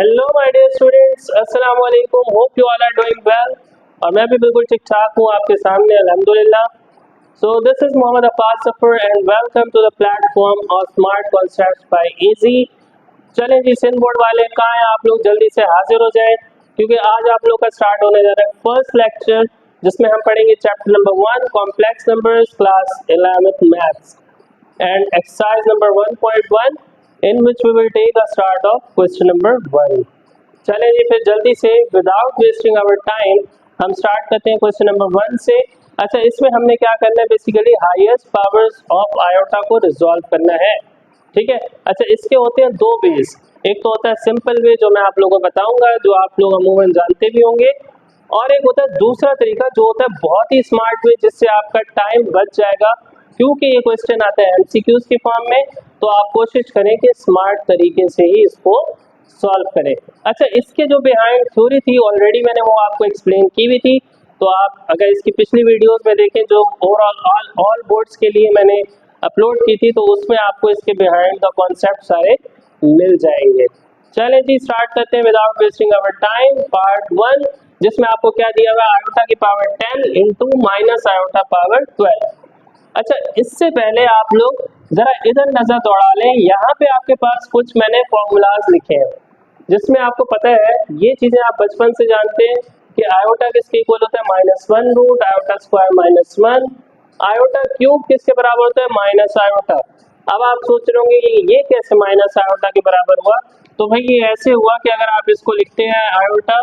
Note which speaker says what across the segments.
Speaker 1: Hello my dear students, अस्सलाम वालेकुम। Hope you all are doing well. और मैं भी बिल्कुल ठीक ठाक हूँ आपके सामने, अल्हम्दुलिल्लाह। So this is Mohammad Afaz Safar and welcome to the platform of smart concepts by easy. चलें जी, सिंध बोर्ड वाले कहाँ हैं आप लोग, जल्दी से हाजिर हो जाएं क्योंकि आज आप लोग का स्टार्ट होने जा रहा है फर्स्ट लेक्चर, जिसमें हम पढ़ेंगे chapter number 1 complex numbers class 11th maths and exercise number 1.1 in which we will take a start of question number 1। चलें जी, फिर जल्दी से विदाउट वेस्टिंग आवर टाइम हम स्टार्ट करते हैं क्वेश्चन नंबर 1 से। अच्छा, इसमें हमने क्या करना है, basically highest powers of iota को रिजॉल्व करना है, ठीक है। अच्छा, इसके होते हैं दो बेस, एक तो होता है सिंपल वे जो मैं आप लोगों को बताऊंगा, जो आप लोग अमूमन जानते भी होंगे, और एक होता है दूसरा तरीका जो होता है बहुत ही स्मार्ट वे, जिससे आपका टाइम बच जाएगा क्योंकि ये क्वेश्चन आता है एमसीक्यूज की फॉर्म में। तो आप कोशिश करें कि स्मार्ट तरीके से ही इसको सॉल्व करें। अच्छा, इसके जो बिहाइंड थ्योरी थी ऑलरेडी मैंने वो आपको एक्सप्लेन की हुई थी, तो आप अगर इसकी पिछली वीडियोस में देखें जो ओवरऑल ऑल बोर्ड्स के लिए मैंने अपलोड की थी, तो उसमें आपको इसके बिहाइंड द कॉन्सेप्ट सारे मिल जाएंगे। चलें जी, स्टार्ट करते हैं without wasting our time. Part 1, जिसमें आपको क्या दिया हुआ है, आयोटा की power 10 into minus iota power 12। अच्छा, इससे पहले आप लोग जरा इधर नजर दौड़ा लें, यहाँ पे आपके पास कुछ मैंने फॉर्मूलाज लिखे हैं जिसमें आपको पता है ये चीजें आप बचपन से जानते हैं कि आयोटा किसके इक्वल होता है, -1 root iota square -1, iota cube किसके बराबर होता है, माइनस आयोटा। अब आप सोच रहे होंगे ये कैसे माइनस आयोटा के बराबर हुआ, तो भाई ये ऐसे हुआ कि अगर आप इसको लिखते हैं आयोटा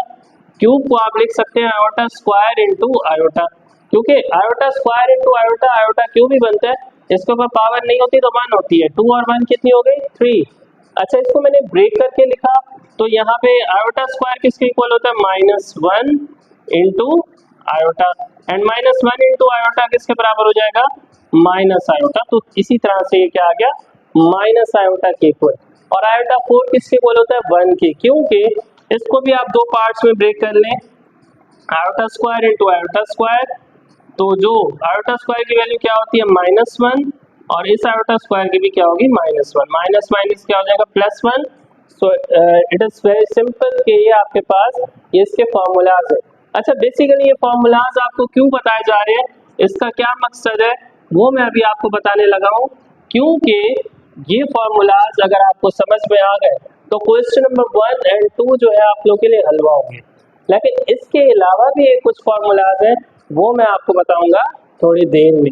Speaker 1: क्यूब को आप लिख सकते हैं आयोटा स्क्वायर इंटू आयोटा, क्योंकि iota square into iota iota cube ही बनता है, इसके ऊपर पावर नहीं होती तो 1 होती है, 2 और 1 कितनी हो गई, 3। अच्छा, इसको मैंने ब्रेक करके लिखा तो यहाँ पे आयोटा स्क्वायर किसके इक्वल होता है, -1 into iota, and -1 into iota किसके बराबर हो जाएगा, माइनस आयोटा। तो इसी तरह से ये क्या आ गया, माइनस आयोटा के इक्वल। और आयोटा 4 किसके इक्वल होता है, 1 के, क्योंकि इसको भी आप दो पार्ट्स में ब्रेक कर लें, iota square into iota square. तो जो आयोटा स्क्वायर की वैल्यू क्या होती है, -1, और इस आयोटा स्क्वायर की भी क्या होगी, -1, माइनस माइनस क्या हो जाएगा, +1। So it is very simple कि ये आपके पास ये इसके फॉर्मूलाज है। अच्छा, बेसिकली ये फॉर्मूलाज आपको क्यों बताए जा रहे हैं, इसका क्या मकसद है, वो मैं अभी आपको बताने लगा हूँ। क्योंकि ये फॉर्मूलाज अगर आपको समझ में आ गए तो क्वेश्चन नंबर 1 और 2 जो है आप लोग के लिए हलवा होंगे। लेकिन इसके अलावा भी एक कुछ फॉर्मूलाज हैं, वो मैं आपको बताऊंगा थोड़ी देर में।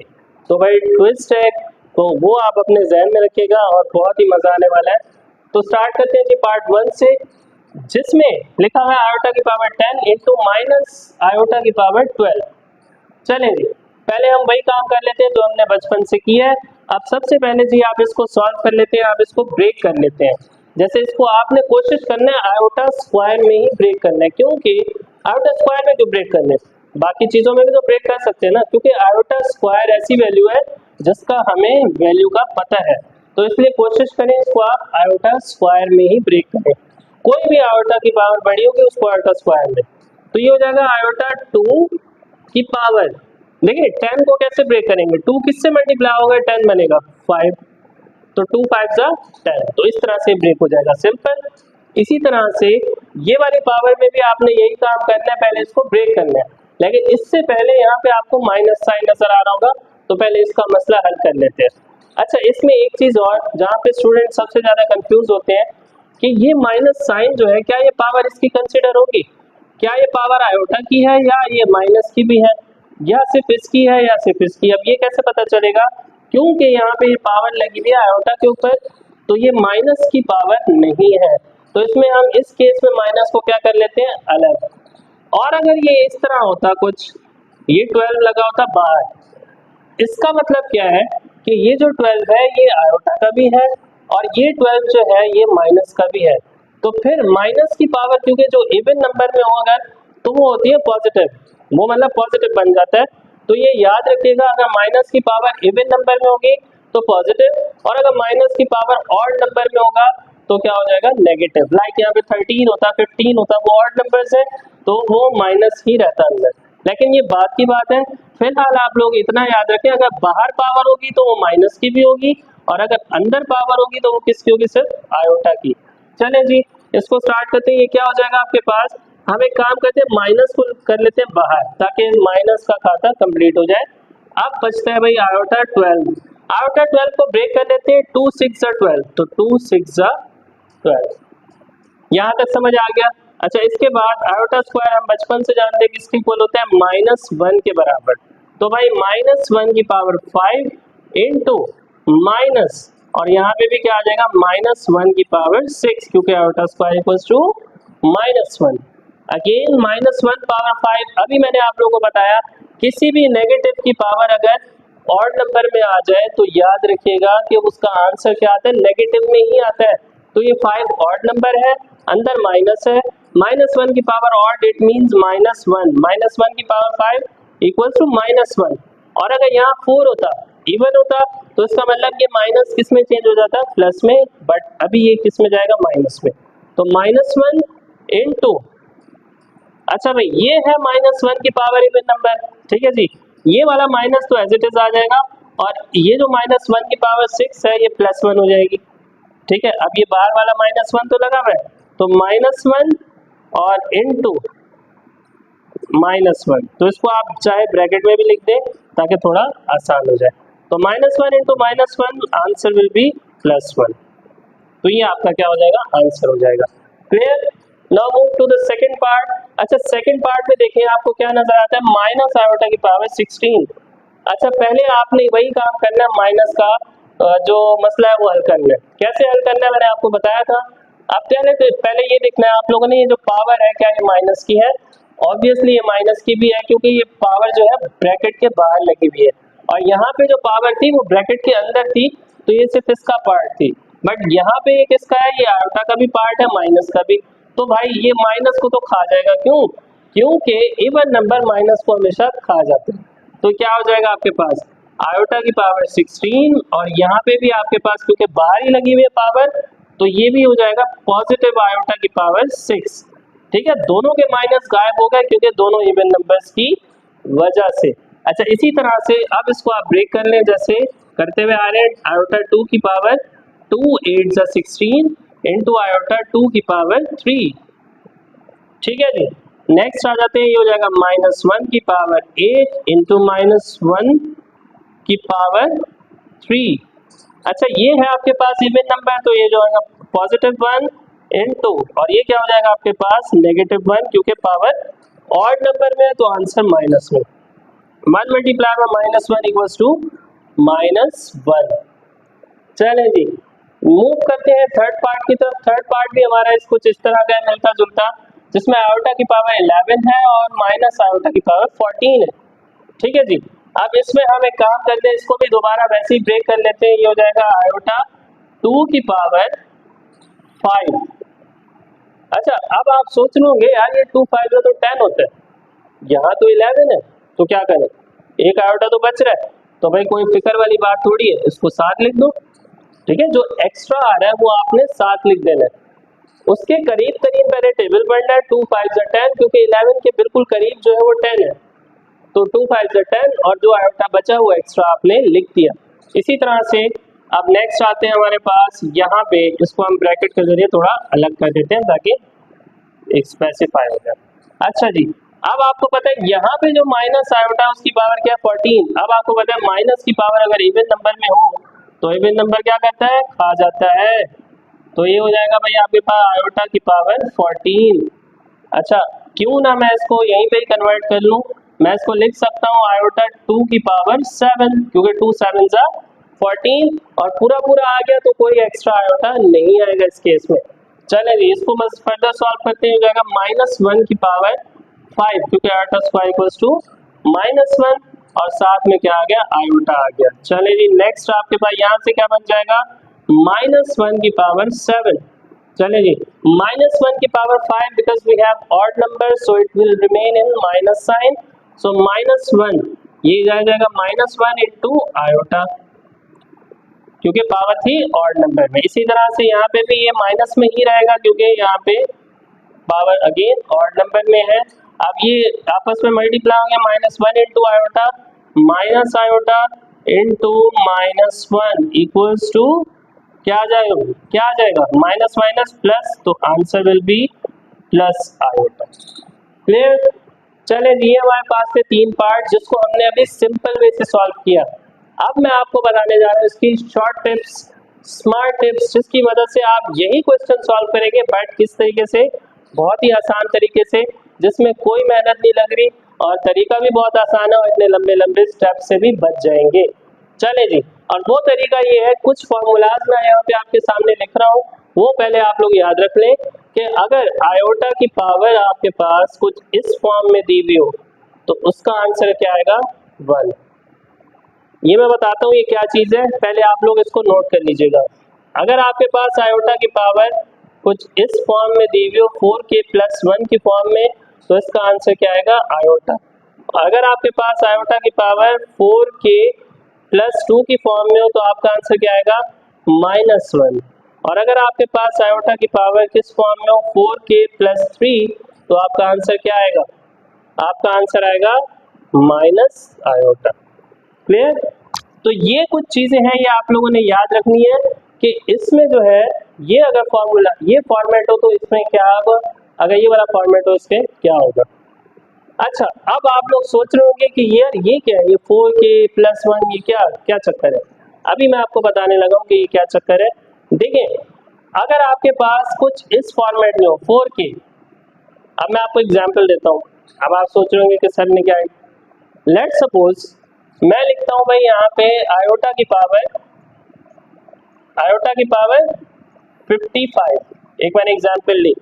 Speaker 1: तो भाई ट्विस्ट है, तो वो आप अपने जहन में रखिएगा और बहुत ही मजा आने वाला है। तो स्टार्ट करते हैं जी पार्ट 1 से, जिसमें लिखा हुआ है आयोटा की पावर 10 इंटू माइनस आयोटा की पावर 12। चलें जी, पहले हम वही काम कर लेते हैं जो हमने बचपन से किया है। अब सबसे पहले जी आप इसको सॉल्व कर लेते हैं, आप इसको ब्रेक कर लेते हैं। जैसे इसको आपने कोशिश करना है आयोटा स्क्वायर में ही ब्रेक करना है, क्योंकि आयोटा स्क्वायर में जो ब्रेक करने, बाकी चीजों में भी तो ब्रेक कर सकते हैं ना, क्योंकि आयोटा स्क्वायर ऐसी वैल्यू है जिसका हमें वैल्यू का पता है, तो इसलिए कोशिश करें इसको आप आयोटा स्क्वायर में ही ब्रेक करें। कोई भी आयोटा की पावर बड़ी होगी उसको आयोटा स्क्वायर में, तो ये हो जाएगा आयोटा 2 की पावर। देखिए 10 को कैसे ब्रेक करेंगे, 2 किससे मल्टीप्लाई होगा, 10 बनेगा 5, तो 2 5 जा 10, तो इस तरह से ब्रेक हो जाएगा, सिंपल। इसी तरह से ये वाली पावर में भी आपने यही काम करना है, पहले इसको ब्रेक करना है। लेकिन इससे पहले यहाँ पे आपको माइनस साइन नजर आ रहा होगा, तो पहले इसका मसला हल कर लेते हैं। अच्छा, इसमें एक चीज और जहाँ पे स्टूडेंट सबसे ज्यादा कंफ्यूज होते हैं कि ये माइनस साइन जो है, क्या ये पावर इसकी कंसिडर होगी, क्या ये पावर आयोटा की है या ये माइनस की भी है, या सिर्फ इसकी है या सिर्फ इसकी। अब ये कैसे पता चलेगा, क्योंकि यहाँ पे ये पावर लगी हुई है आयोटा के ऊपर, तो ये माइनस की पावर नहीं है, तो इसमें हम इस केस में माइनस को क्या कर लेते हैं, अलग। और अगर ये इस तरह होता कुछ, ये 12 लगा होता बाहर, इसका मतलब क्या है कि ये जो 12 है ये आयोटा का भी है और ये 12 जो है ये माइनस का भी है। तो फिर माइनस की पावर, क्योंकि जो इवन नंबर में हो अगर, तो वो होती है पॉजिटिव, वो मतलब पॉजिटिव बन जाता है। तो ये याद रखिएगा, अगर माइनस की पावर इवन नंबर में होगी तो पॉजिटिव, और अगर माइनस की पावर ऑड नंबर में होगा तो क्या हो जाएगा, नेगेटिव। लाइक यहाँ पे 13 होता, 15 होता, वो ऑड नंबर्स है तो वो माइनस ही रहता अंदर। लेकिन ये बात की बात है, फिलहाल आप लोग इतना याद रखें, अगर बाहर पावर होगी तो वो माइनस की भी होगी, और अगर अंदर पावर होगी तो वो किसकी होगी, सिर्फ आयोटा की। चलें जी, इसको स्टार्ट करते हैं, ये क्या हो जाएगा आपके पास, हम एक काम करते हैं माइनस को कर लेते हैं बाहर ताकि माइनस का खाता कंप्लीट हो जाए। अब बचता है भाई आयोटा 12, आयोटा 12 को ब्रेक कर लेते हैं, 2 6 12, तो 2 6 12, यहाँ तक समझ आ गया। अच्छा इसके बाद आयोटा स्क्वायर हम बचपन से जानते हैं किसके इक्वल होता है, -1 के बराबर। तो भाई -1 की पावर 5 इंटू माइनस, और यहाँ पे भी क्या आ जाएगा, -1 की पावर 6, क्योंकि iota square equals to -1। Again -1 power 5। अभी मैंने आप लोगों को बताया किसी भी नेगेटिव की पावर अगर ऑड नंबर में आ जाए तो याद रखिएगा कि उसका आंसर क्या आता है, नेगेटिव में ही आता है। तो ये 5 ऑड नंबर है, अंदर माइनस है, -1 की पावर ऑड इट मींस -1, -1 की पावर 5 इक्वल्स टू -1। और अगर यहाँ 4 होता, इवन होता, तो इसका मतलब ये माइनस किस में चेंज हो जाता, प्लस में, बट अभी ये किस में जाएगा, माइनस में। तो -1 इंटू, अच्छा भाई ये है -1 की पावर इवन नंबर, ठीक है जी, ये वाला माइनस तो एज इट इज आ जाएगा, और ये जो -1 की पावर 6 है ये +1 हो जाएगी, ठीक है। अब ये बाहर वाला -1 तो लगा हुआ है, तो -1 और इंटू -1, तो इसको आप चाहे ब्रैकेट में भी लिख दें ताकि थोड़ा आसान हो जाए। तो -1 इंटू -1 आंसर विल बी +1, तो ये आपका क्या हो जाएगा, आंसर हो जाएगा। Clear. Now move to the second part. अच्छा सेकंड पार्ट में देखिए आपको क्या नजर आता है, माइनस आयोटा की पावर 16। अच्छा पहले आपने वही काम करना है, माइनस का जो मसला है वो हल करना है। कैसे हल करना है मैंने आपको बताया था। अब पहले ये देखना है आप लोगों ने, ये जो पावर है क्या ये माइनस की है, ऑब्वियसली ये माइनस की भी है क्योंकि ये पावर जो है ब्रैकेट के बाहर लगी हुई है, और यहाँ पे जो पावर थी वो ब्रैकेट के अंदर थी, तो ये सिर्फ इसका पार्ट थी। बट यहाँ पे ये किसका है, ये आयोटा का भी पार्ट है, माइनस का भी। तो भाई ये माइनस को तो खा जाएगा, क्यों, क्योंकि इवन नंबर माइनस को हमेशा खा जाते हैं। तो क्या हो जाएगा आपके पास, आयोटा की पावर 16, और यहाँ पे भी आपके पास क्योंकि बाहर ही लगी हुई है पावर, तो ये भी हो जाएगा पॉजिटिव आयोटा की पावर 6, ठीक है। दोनों के माइनस गायब हो गए क्योंकि दोनों इवन नंबर्स की वजह से। अच्छा इसी तरह से अब इसको आप ब्रेक कर लें, जैसे करते हुए आ रहे हैं, आयोटा 2 की पावर 2 8 16 इंटू आयोटा 2 की पावर 3, ठीक है जी। नेक्स्ट आ जाते हैं, ये हो जाएगा -1 की पावर 8 इंटू -1 की पावर 3। अच्छा ये है आपके पास इवन नंबर, तो ये जो है +1 इंटू, और ये क्या हो जाएगा आपके पास -1, क्योंकि पावर ऑड नंबर में है तो आंसर माइनस में, 1 मल्टीप्लाई में -1 इक्वल्स टू -1। चलें जी मूव करते हैं थर्ड पार्ट की तरफ। थर्ड पार्ट भी हमारा इस कुछ इस तरह का मिलता जुलता, जिसमें आयोटा की पावर 11 है और माइनस आयोटा की पावर 14 है, ठीक है जी। अब इसमें हम एक काम करते हैं, इसको भी दोबारा वैसे ही ब्रेक कर लेते हैं। ये हो जाएगा आयोटा 2 की पावर 5। अच्छा अब आप सोच लोगे यार ये 2 5 तो 10 होता है, यहाँ तो 11 है, तो क्या करें, एक आयोटा तो बच रहा है, तो भाई कोई फिक्र वाली बात थोड़ी है, इसको 7 लिख दो, ठीक है। जो एक्स्ट्रा आ रहा है वो आपने 7 लिख देना है, उसके करीब करीब पहले टेबल पढ़ना है, 2 5 10, क्योंकि 11 के बिल्कुल करीब जो है वो 10 है, तो 2 5 10, और जो आयोटा बचा हुआ एक्स्ट्रा आपने लिख दिया। इसी तरह से अब नेक्स्ट आते हैं हमारे पास, यहाँ पे इसको हम ब्रैकेट के जरिए थोड़ा अलग कर देते हैं ताकि एक स्पेसिफाई हो जाए। अच्छा जी अब आपको पता है यहाँ पे जो माइनस आयोटा उसकी पावर क्या है 14। अब आपको पता है माइनस की पावर अगर इवन नंबर में हो तो इवन नंबर क्या करता है, खा जाता है, तो ये हो जाएगा भाई आपके पास आयोटा की पावर 14। अच्छा क्यों ना मैं इसको यहीं पे ही कन्वर्ट कर लूँ, मैं इसको लिख सकता हूँ आयोटा 2 की पावर 7, क्योंकि 2 7 जा 14, और पूरा पूरा आ गया तो कोई एक्स्ट्रा आयोटा नहीं आएगा इस केस में। चलेंगे इसको बस फर्दर सॉल्व करते हैं, हो जाएगा -1 की पावर 5, क्योंकि आयोटा स्क्वायर इक्वल्स टू -1, और साथ में क्या आ गया, आयोटा आ गया। चले जी नेक्स्ट आपके पास यहाँ से क्या बन जाएगा, -1 की पावर 7। चले जी -1 की power 5, because we have odd number so it will remain in minus sign, so -1 ये आ जाएगा -1 इंटू आयोटा, क्योंकि पावर थी ऑड नंबर में। इसी तरह से यहाँ पे भी ये माइनस में ही रहेगा क्योंकि यहाँ पे पावर अगेन ऑड नंबर में है। अब ये आपस में मल्टीप्लाई होंगे, -1 into iota minus iota into -1 equals to क्या आ जाएगा माइनस माइनस प्लस, तो answer will be plus iota. Clear? चले ये हमारे पास थे 3 पार्ट जिसको हमने अभी सिंपल वे से सॉल्व किया। अब मैं आपको बताने जा रहा हूँ इसकी शॉर्ट टिप्स, स्मार्ट टिप्स, जिसकी मदद से आप यही क्वेश्चन सॉल्व करेंगे बट किस तरीके से, बहुत ही आसान तरीके से, जिसमें कोई मेहनत नहीं लग रही और तरीका भी बहुत आसान है और इतने लंबे लंबे स्टेप से भी बच जाएंगे। चले जी, और वो तरीका ये है, कुछ फॉर्मूलाज मैं यहाँ पे आपके सामने लिख रहा हूँ, वो पहले आप लोग याद रख लें कि अगर आयोटा की पावर आपके पास कुछ इस फॉर्म में दी हुई हो तो उसका आंसर क्या आएगा 1। ये मैं बताता हूँ ये क्या चीज़ है, पहले आप लोग इसको नोट कर लीजिएगा। अगर आपके पास आयोटा की पावर कुछ इस फॉर्म में दी हुई हो 4k + 1 की फॉर्म में, तो इसका आंसर क्या आएगा आयोटा। अगर आपके पास आयोटा की पावर 4k + 2 की फॉर्म में हो तो आपका आंसर क्या आएगा -1। और अगर आपके पास आयोटा की पावर किस फॉर्म में हो 4k + 3, तो आपका आंसर क्या आएगा, आपका आंसर आएगा माइनस आयोटा। क्लियर? तो ये कुछ चीजें हैं, ये आप लोगों ने याद रखनी है कि इसमें जो है ये अगर फॉर्मूला ये फॉर्मेट हो तो इसमें क्या होगा, अगर ये वाला फॉर्मेट हो इसके क्या होगा। अच्छा, अब आप लोग सोच रहे होंगे कि यार ये क्या है, ये 4k + 1 ये क्या चक्कर है। अभी मैं आपको बताने लगा हूँ कि ये क्या चक्कर है। देखिए, अगर आपके पास कुछ इस फॉर्मेट में हो 4k, अब मैं आपको एग्जांपल देता हूँ। अब आप सोच रहे होंगे कि सर ने क्या, लेट सपोज मैं लिखता हूँ भाई यहाँ पे आयोटा की पावर 55, एक मैंने एग्जांपल ली।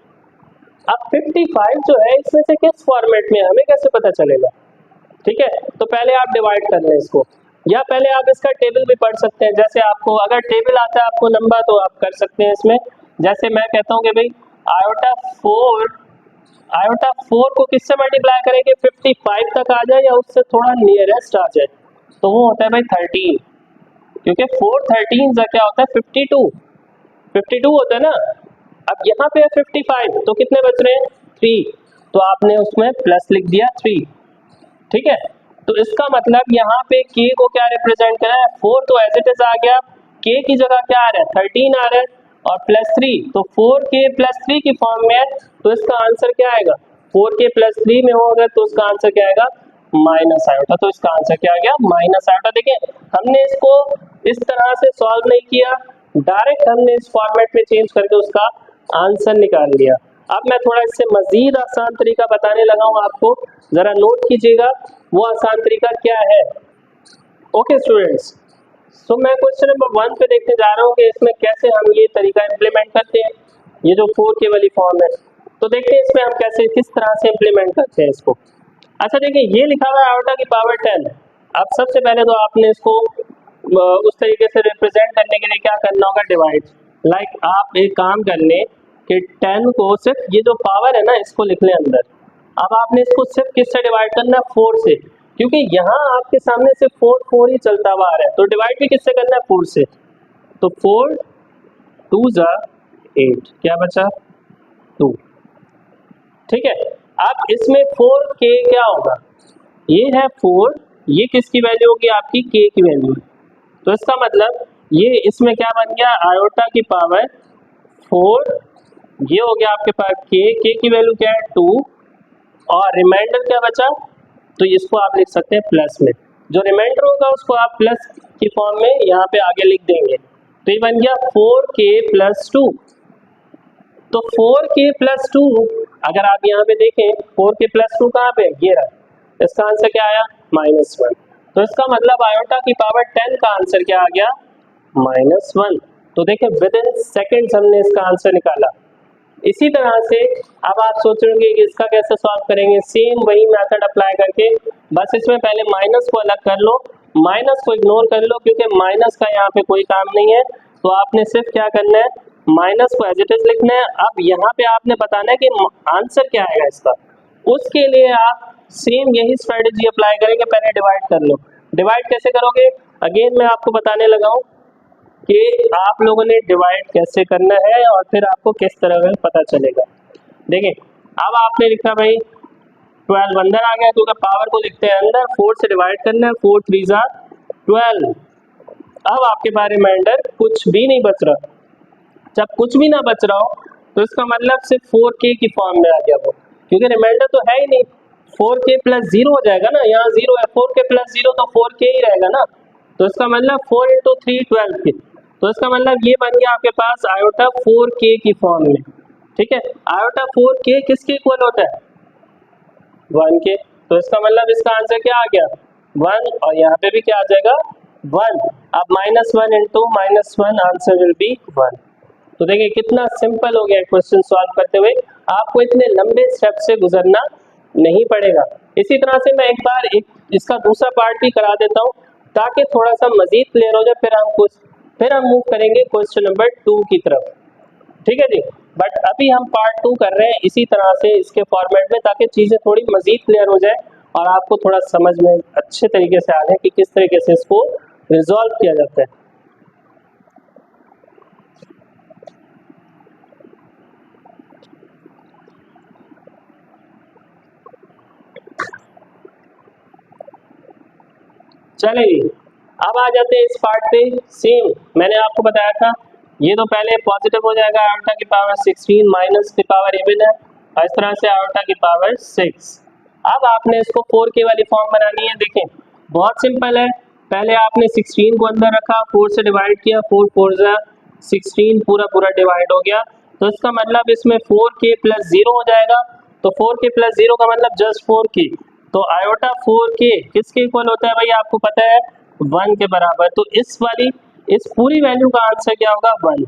Speaker 1: अब 55 जो है इसमें से किस फॉर्मेट में हमें कैसे पता चलेगा। ठीक है, तो पहले आप डिवाइड कर लें इसको, या पहले आप इसका टेबल भी पढ़ सकते हैं। जैसे आपको अगर टेबल आता है आपको लंबा तो आप कर सकते हैं इसमें। जैसे मैं कहता हूँ कि भाई आयोटा 4 को किससे मल्टीप्लाई करेंगे 55 तक आ जाए या उससे थोड़ा नियरेस्ट आ जाए, तो वो होता है भाई 13, क्योंकि 4 13 का क्या होता है 52 होता है ना। अब यहाँ पे 55 तो कितने बच रहे हैं 3, तो आपने उसमें प्लस लिख दिया 3। ठीक है, तो इसका मतलब यहाँ पे k को क्या रिप्रेजेंट करा है 4 तो एज इट इज आ गया, k की जगह क्या आ रहा है 13 आ रहा है और +3, तो 4k + 3 की फॉर्म में है, तो इसका आंसर क्या आएगा 4k + 3 में हो अगर तो उसका आंसर क्या आएगा माइनस आयोटा। तो इसका आंसर क्या आ गया माइनस आयोटा। देखिए, हमने इसको इस तरह से सॉल्व नहीं किया, डायरेक्ट हमने इस फॉर्मेट में चेंज करके उसका आंसर निकाल लिया। अब मैं थोड़ा इससे मजीद आसान तरीका बताने लगा हूँ आपको, जरा नोट कीजिएगा वो आसान तरीका क्या है। ओके स्टूडेंट्स, तो मैं क्वेश्चन नंबर 1 पे देखने जा रहा हूँ कि इसमें कैसे हम ये तरीका इम्प्लीमेंट करते हैं, ये जो 4k वाली फॉर्म है। तो देखते हैं इसमें हम कैसे किस तरह से इम्प्लीमेंट करते हैं इसको। अच्छा देखिए, ये लिखा हुआ है आयोटा की पावर 10। अब सबसे पहले तो आपने इसको उस तरीके से रिप्रेजेंट करने के लिए क्या करना होगा डिवाइड। लाइक आप एक काम कर लें कि 10 को सिर्फ ये जो पावर है ना इसको लिख लें अंदर। अब आपने इसको सिर्फ किससे डिवाइड करना है 4 से, क्योंकि यहाँ आपके सामने सिर्फ 4 ही चलता हुआ आ रहा है, तो डिवाइड भी किससे करना है 4 से। तो 4 2 ज़ा 8, क्या बचा 2। ठीक है, अब इसमें 4k क्या होगा, ये है 4, ये किसकी वैल्यू होगी आपकी k की वैल्यू। तो इसका मतलब ये इसमें क्या बन गया आयोटा की पावर 4, ये हो गया आपके पास k की वैल्यू क्या है 2, और रिमाइंडर क्या बचा, तो इसको आप लिख सकते हैं प्लस में। जो रिमाइंडर होगा उसको आप प्लस की फॉर्म में यहाँ पे आगे लिख देंगे, तो ये बन गया 4k + 2। तो 4k + 2 अगर आप यहाँ पे देखें 4k + 2 कहाँ पे ये रहा, इसका आंसर क्या आया -1। तो इसका मतलब आयोटा की पावर 10 का आंसर क्या आ गया -1। तो देखिए विद इन सेकेंड्स हमने इसका आंसर निकाला। इसी तरह से अब आप सोचेंगे कि इसका कैसे सॉल्व करेंगे, सेम वही मेथड अप्लाई करके, बस इसमें पहले माइनस को अलग कर लो, माइनस को इग्नोर कर लो क्योंकि माइनस का यहाँ पे कोई काम नहीं है। तो आपने सिर्फ क्या करना है माइनस को एज इट इज लिखना है। अब यहाँ पे आपने बताना है कि आंसर क्या आएगा इसका, उसके लिए आप सेम यही स्ट्रेटेजी अप्लाई करेंगे, पहले डिवाइड कर लो। डिवाइड कैसे करोगे, अगेन मैं आपको बताने लगा हूँ कि आप लोगों ने डिवाइड कैसे करना है और फिर आपको किस तरह का पता चलेगा। देखिए, अब आपने लिखा भाई 12 अंदर आ गया क्योंकि पावर को लिखते हैं अंदर, 4 से डिवाइड करना है, 4 3 ज़ा 12। अब आपके पास रिमाइंडर कुछ भी नहीं बच रहा, जब कुछ भी ना बच रहा हो तो इसका मतलब सिर्फ 4k की फॉर्म में आ गया वो, क्योंकि रिमाइंडर तो है ही नहीं। 4k प्लस 0 हो जाएगा ना, यहाँ 0 है, 4k प्लस 0 तो 4k ही रहेगा ना। तो इसका मतलब 4 इंटू 3 12 के, तो इसका मतलब ये बन गया आपके पास आयोटा 4k की फॉर्म में। ठीक है, आयोटा 4k किसके इक्वल होता है? 1 के। तो इसका मतलब इसका आंसर क्या आ गया? 1, और यहाँ पे भी क्या आ जाएगा? 1। अब -1 इंटू -1 आंसर विल बी 1। तो देखिए कितना सिंपल हो गया क्वेश्चन सॉल्व करते हुए, आपको इतने लंबे स्टेप से गुजरना नहीं पड़ेगा। इसी तरह से मैं एक बार इसका दूसरा पार्ट भी करा देता हूँ ताकि थोड़ा सा मजीद क्लियर हो जाए, फिर हम मूव करेंगे क्वेश्चन नंबर 2 की तरफ। ठीक है जी, बट अभी हम पार्ट 2 कर रहे हैं इसी तरह से इसके फॉर्मेट में, ताकि चीज़ें थोड़ी मजीद क्लियर हो जाए और आपको थोड़ा समझ में अच्छे तरीके से आ जाए कि किस तरीके से इसको रिजॉल्व किया जाता है। चलिए अब आ जाते हैं इस पार्ट पे। सेम मैंने आपको बताया था, ये तो पहले पॉजिटिव हो जाएगा, आयोटा की पावर 16 माइनस की पावर इवन है, और इस तरह से आयोटा की पावर 6। अब आपने इसको 4k वाली फॉर्म बनानी है। देखें बहुत सिंपल है, पहले आपने 16 को अंदर रखा, 4 से डिवाइड किया, 4 4 जा 16 पूरा पूरा डिवाइड हो गया। तो इसका मतलब इसमें 4k प्लस 0 हो जाएगा। तो 4k प्लस 0 का मतलब जस्ट 4k। तो आयोटा 4k किसके इक्वल होता है भाई? आपको पता है 1 के बराबर। तो इस पूरी वैल्यू का आंसर क्या होगा? 1।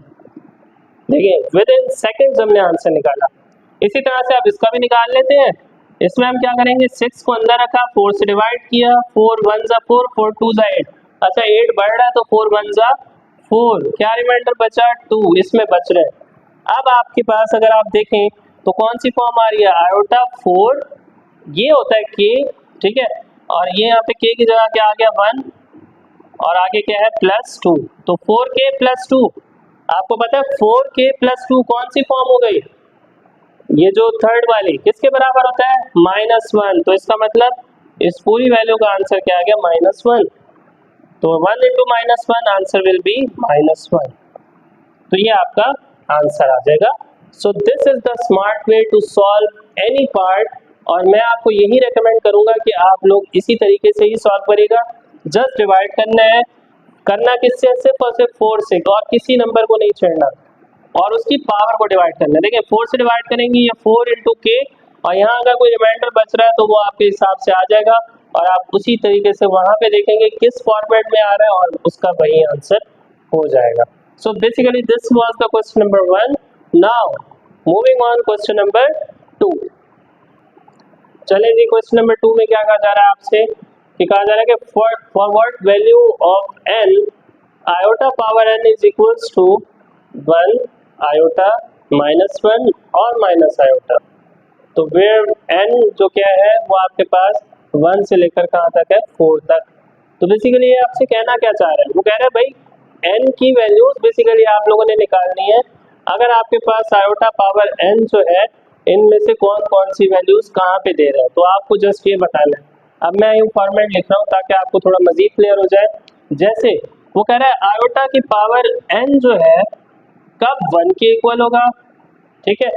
Speaker 1: देखिए विद इन सेकेंड्स हमने आंसर निकाला। इसी तरह से आप इसका भी निकाल लेते हैं। इसमें हम क्या करेंगे, 6 को अंदर रखा, 4 से डिवाइड किया, 4 1 जा 4, 4 2 जा 8। अच्छा 8 बढ़ रहा है तो 4 1 जा 4, क्या रिमाइंडर बचा? 2, इसमें बच रहे हैं। अब आपके पास अगर आप देखें तो कौन सी फॉर्म आ रही है? आयोटा 4, ये होता है k, ठीक है, और ये यहाँ पे k की जगह क्या आ गया? 1, और आगे क्या है? +2। तो 4k प्लस 2, आपको पता है 4k प्लस 2 कौन सी फॉर्म हो गई? ये जो थर्ड वाली किसके बराबर होता है? -1। तो इसका मतलब इस पूरी वैल्यू का आंसर क्या आ गया? -1। तो 1 इंटू -1 आंसर विल बी -1। तो ये आपका आंसर आ जाएगा। So this is the smart way to solve any part, और मैं आपको यही रेकमेंड करूंगा कि आप लोग इसी तरीके से ही सॉल्व करेगा। जस्ट डिवाइड करना है, करना किससे? सिर्फ और सिर्फ 4 से, और किसी नंबर को नहीं छेड़ना, और उसकी पावर को डिवाइड करना है। देखिए 4 से डिवाइड करेंगे, ये 4 इंटू के, और यहाँ अगर कोई रिमाइंडर बच रहा है तो वो आपके हिसाब से आ जाएगा, और आप उसी तरीके से वहां पे देखेंगे किस फॉर्मेट में आ रहा है और उसका वही आंसर हो जाएगा। So basically this was the question number 1। Now moving on question number 2। चलिए जी, क्वेश्चन नंबर 2 में क्या कहा जा रहा है आपसे कि कहा जा रहा है कि for what value of n iota power n is equals to 1 iota -1 और माइनस आयोटा। तो वेयर n जो क्या है वो आपके पास 1 से लेकर कहाँ तक है? 4 तक। तो बेसिकली ये आपसे कहना क्या चाह रहा है? वो कह रहा है भाई n की वैल्यूज बेसिकली आप लोगों ने निकालनी है। अगर आपके पास आयोटा पावर n जो है, इनमें से कौन कौन सी वैल्यूज कहाँ पे दे रहा है, तो आपको जस्ट ये बताना है। अब मैं यूँ फॉर्मेट लिख रहा हूँ ताकि आपको थोड़ा मजीद क्लियर हो जाए। जैसे वो कह रहा है आयोटा की पावर n जो है कब 1 के इक्वल होगा, ठीक है।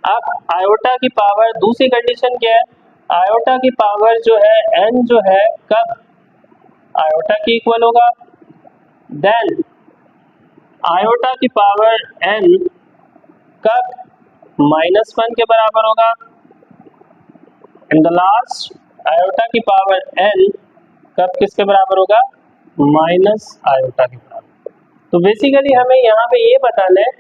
Speaker 1: अब आयोटा की पावर, दूसरी कंडीशन क्या है? आयोटा की पावर जो है n जो है कब आयोटा की इक्वल होगा? देन आयोटा की पावर n कब -1 के बराबर होगा? एंड द लास्ट आयोटा की पावर n कब किसके बराबर होगा? माइनस आयोटा के बराबर। तो बेसिकली हमें यहाँ पे ये बताना है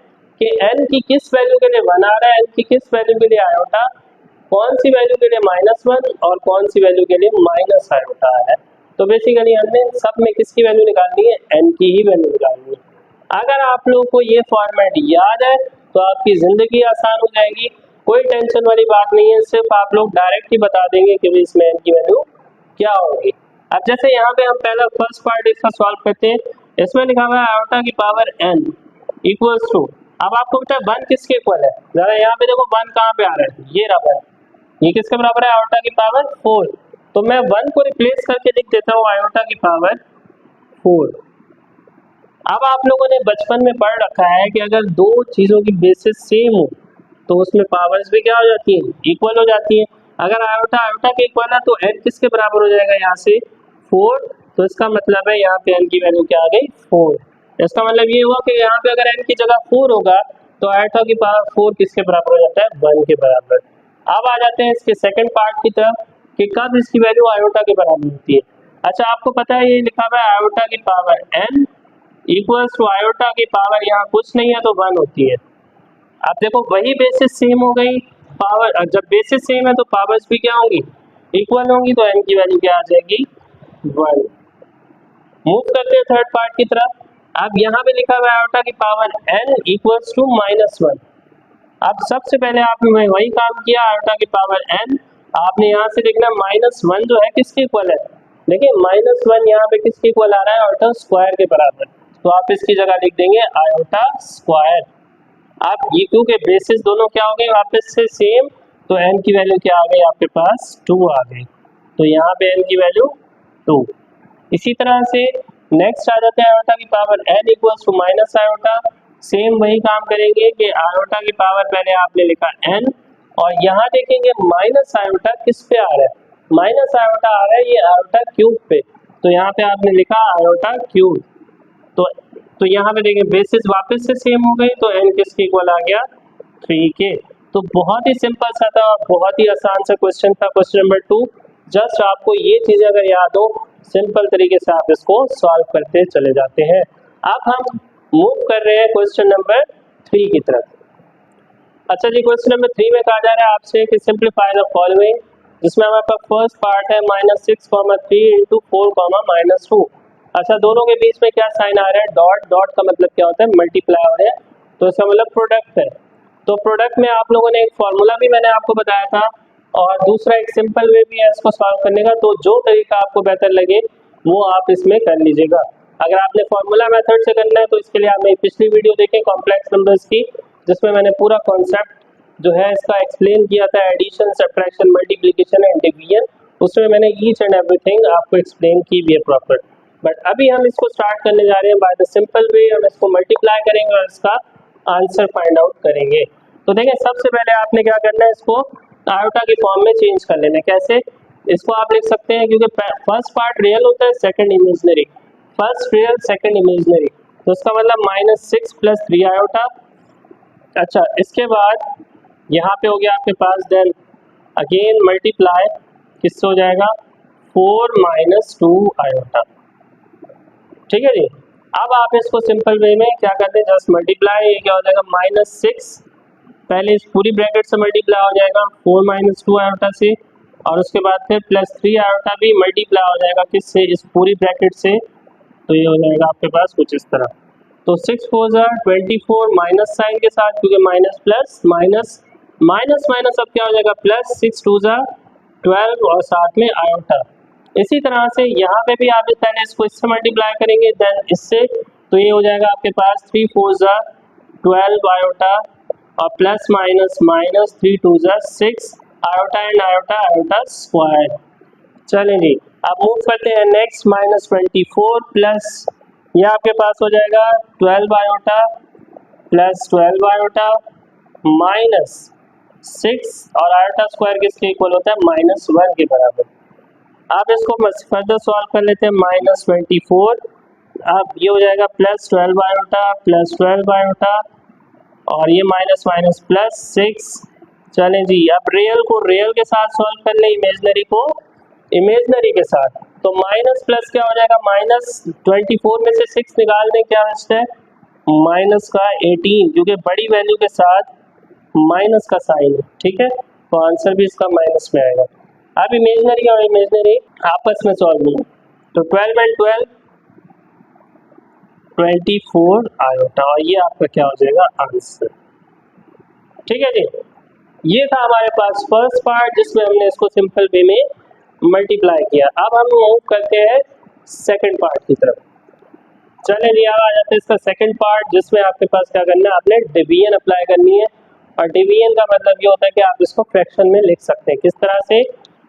Speaker 1: कि n की किस वैल्यू के लिए 1 आ रहा है, n की किस वैल्यू के लिए आयोटा, कौन सी वैल्यू के लिए -1 और कौन सी वैल्यू के लिए माइनस आयोटा है। तो बेसिकली हमने सब में किसकी वैल्यू निकालनी है? n की ही वैल्यू निकालनी है। अगर आप लोगों को ये फॉर्मेट याद है तो आपकी ज़िंदगी आसान हो जाएगी, कोई टेंशन वाली बात नहीं है। सिर्फ आप लोग डायरेक्ट ही बता देंगे कि इसमें n की वैल्यू क्या होगी। अब जैसे यहाँ पे हम पहला फर्स्ट पार्ट इसका सॉल्व करते हैं। इसमें लिखा हुआ है आयोटा की पावर n इक्वल्स टू, अब आपको पता है 1 किसके इक्वल है? जरा यहाँ पे देखो 1 कहाँ पे आ रहा है? ये रहा 1, ये किसके बराबर है? आयोटा की पावर 4। तो मैं 1 को रिप्लेस करके लिख देता हूँ आयोटा की पावर 4। अब आप लोगों ने बचपन में पढ़ रखा है कि अगर दो चीज़ों की बेसिस सेम हो तो उसमें पावर्स भी क्या हो जाती हैं, इक्वल हो जाती हैं। अगर आयोटा आयोटा के इक्वल है तो n किसके बराबर हो जाएगा यहाँ से 4, तो इसका मतलब है यहाँ पे n की वैल्यू क्या आ गई 4। इसका मतलब ये हुआ कि यहाँ पे अगर n की जगह 4 होगा तो आयोटा की पावर 4 किसके बराबर हो जाता है 1 के बराबर। अब आ जाते हैं इसके सेकंड पार्ट की तरफ कि कब इसकी वैल्यू आयोटा के बराबर होती है। अच्छा आपको पता है ये लिखा हुआ है आयोटा की power n equals to iota की पावर यहाँ कुछ नहीं है तो 1 होती है। अब देखो वही बेसिस सेम हो गई, पावर जब बेसिस सेम है तो पावर्स भी क्या होंगी इक्वल होंगी, तो n की वैल्यू क्या आ जाएगी 1। मूव करते हैं थर्ड पार्ट की तरफ। अब यहाँ पे लिखा हुआ है आयोटा की पावर n इक्वल्स टू -1। अब सबसे पहले आपने वही काम किया, आयोटा की पावर n आपने यहाँ से देखना -1 जो है किसके इक्वल है, देखिए -1 यहाँ पे किसके इक्वल आ रहा है आयोटा स्क्वायर के बराबर, तो आप इसकी जगह लिख देंगे आयोटा स्क्वायर। अब ये क्योंकि बेसिस दोनों क्या हो गए वापस से सेम, तो n की वैल्यू क्या आ गई आपके पास 2 आ गई, तो यहाँ पे n की वैल्यू 2। इसी तरह से नेक्स्ट आ जाता है आयोटा की power n equals to minus iota. Same वही काम करेंगे कि आयोटा की पावर पहले आपने लिखा n और यहाँ देखेंगे माइनस आयोटा किस पे आ रहा है, माइनस आयोटा आ रहा है ये आयोटा क्यूब पे, तो यहाँ पे आपने लिखा आयोटा क्यूब। तो यहाँ पे देखिए बेसिस वापस से सेम हो गई, तो n किसके इक्वल आ गया 3 के। तो बहुत ही सिंपल सा था और बहुत ही आसान सा क्वेश्चन था क्वेश्चन नंबर 2। जस्ट आपको ये चीजें अगर याद हो सिंपल तरीके से आप इसको सॉल्व करते चले जाते हैं। अब हम मूव कर रहे हैं क्वेश्चन नंबर 3 की तरफ। अच्छा जी क्वेश्चन नंबर 3 में कहा जा रहा है आपसे कि सिंप्लीफाई द फॉलोइंग, जिसमें हमारे पास फर्स्ट पार्ट है -6,3 इंटू 4,-2। अच्छा दोनों के बीच में क्या साइन आ रहा है डॉट, डॉट का मतलब क्या होता है मल्टीप्लाई हो रहा है, तो इसका मतलब प्रोडक्ट है। तो प्रोडक्ट में आप लोगों ने एक फॉर्मूला भी मैंने आपको बताया था और दूसरा एक सिंपल वे भी है इसको सॉल्व करने का, तो जो तरीका आपको बेहतर लगे वो आप इसमें कर लीजिएगा। अगर आपने फॉर्मूला मेथड से करना है तो इसके लिए आप मेरी पिछली वीडियो देखें कॉम्प्लेक्स नंबर्स की, जिसमें मैंने पूरा कॉन्सेप्ट जो है इसका एक्सप्लेन किया था, addition subtraction multiplication and division, उसमें मैंने ईच एंड एवरीथिंग आपको एक्सप्लेन की भी है प्रॉपर। बट अभी हम इसको स्टार्ट करने जा रहे हैं बाय द सिंपल वे, हम इसको मल्टीप्लाई करेंगे और इसका आंसर फाइंड आउट करेंगे। तो देखिए सबसे पहले आपने क्या करना है इसको आयोटा के फॉर्म में चेंज कर लेना है। कैसे, इसको आप लिख सकते हैं क्योंकि फर्स्ट पार्ट रियल होता है second imaginary, first real second imaginary, तो इसका मतलब -6 + 3 आयोटा। अच्छा इसके बाद यहाँ पे हो गया आपके पास देन अगेन मल्टीप्लाई किससे हो जाएगा 4 - 2 आयोटा, ठीक है जी। अब आप इसको सिंपल वे में क्या करते हैं जस्ट मल्टीप्लाई, ये क्या हो जाएगा -6 पहले इस पूरी ब्रैकेट से मल्टीप्लाई हो जाएगा 4 - 2 आयोटा से, और उसके बाद फिर +3 आयोटा भी मल्टीप्लाई हो जाएगा किससे इस पूरी ब्रैकेट से, तो ये हो जाएगा आपके पास कुछ इस तरह। तो 6 4 24 माइनस साइन के साथ क्योंकि minus plus minus minus minus अब क्या हो जाएगा प्लस, 6 2 12 और साथ में आयोटा। इसी तरह से यहाँ पे भी आप पहले इसको इससे मल्टीप्लाई करेंगे देन इससे, तो ये हो जाएगा आपके पास 3 4 12 आयोटा और plus minus minus 3 2 6 iota and iota iota square. चलें जी अब मूव करते हैं नेक्स्ट -24 प्लस ये आपके पास हो जाएगा 12 आयोटा प्लस 12 आयोटा माइनस 6 और आयोटा स्क्वायर किसके इक्वल होता है -1 के बराबर। आप इसको फर्दर सॉल्व कर लेते हैं -24, अब ये हो जाएगा +12 आयोटा प्लस 12 आयोटा और ये माइनस माइनस +6। चलें जी अब रियल को रियल के साथ सॉल्व कर लें, इमेजनरी को इमेजनरी के साथ, तो माइनस प्लस क्या हो जाएगा -24 में से 6 निकाल दें क्या बचता है माइनस का 18, क्योंकि बड़ी वैल्यू के साथ माइनस का साइन है, ठीक है, तो आंसर भी इसका माइनस में आएगा। अब इमेजनरी और इमेजनरी आपस में सॉल्व नहीं, तो 12 एंड 12 24 आयोटा और ये आपका क्या हो जाएगा आंसर, ठीक है जी। ये था हमारे पास फर्स्ट पार्ट जिसमें हमने इसको सिंपल वे में मल्टीप्लाई किया। अब हम मूव करते हैं सेकंड पार्ट की तरफ। चले जी अब आ जाते हैं इसका सेकंड पार्ट जिसमें आपके पास क्या करना है, आपने डिवीजन अप्लाई करनी है, और डिवीजन का मतलब ये होता है कि आप इसको फ्रैक्शन में लिख सकते हैं। किस तरह से,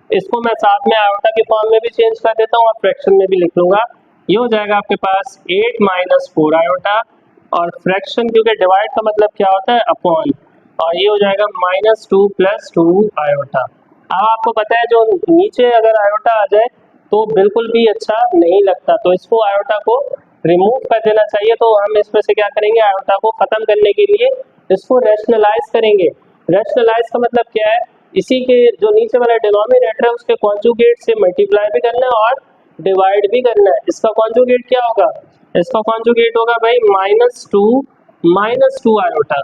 Speaker 1: इसको मैं साथ में आयोटा के फॉर्म में भी चेंज कर देता हूँ और फ्रैक्शन में भी लिख लूंगा। ये हो जाएगा आपके पास 8 माइनस 4 आयोटा, और फ्रैक्शन क्योंकि डिवाइड का मतलब क्या होता है अपॉन, और ये हो जाएगा -2 + 2 आयोटा। अब आपको पता है जो नीचे अगर आयोटा आ जाए तो बिल्कुल भी अच्छा नहीं लगता, तो इसको आयोटा को रिमूव कर देना चाहिए। तो हम इसमें से क्या करेंगे, आयोटा को खत्म करने के लिए इसको रैशनलाइज करेंगे। रैशनलाइज का मतलब क्या है, इसी के जो नीचे वाला डिनोमिनेटर है उसके कॉन्जुगेट से मल्टीप्लाई भी करना है और डिवाइड भी करना है। इसका कॉन्जुगेट क्या होगा, इसका कॉन्जुगेट होगा भाई -2 आयोटा।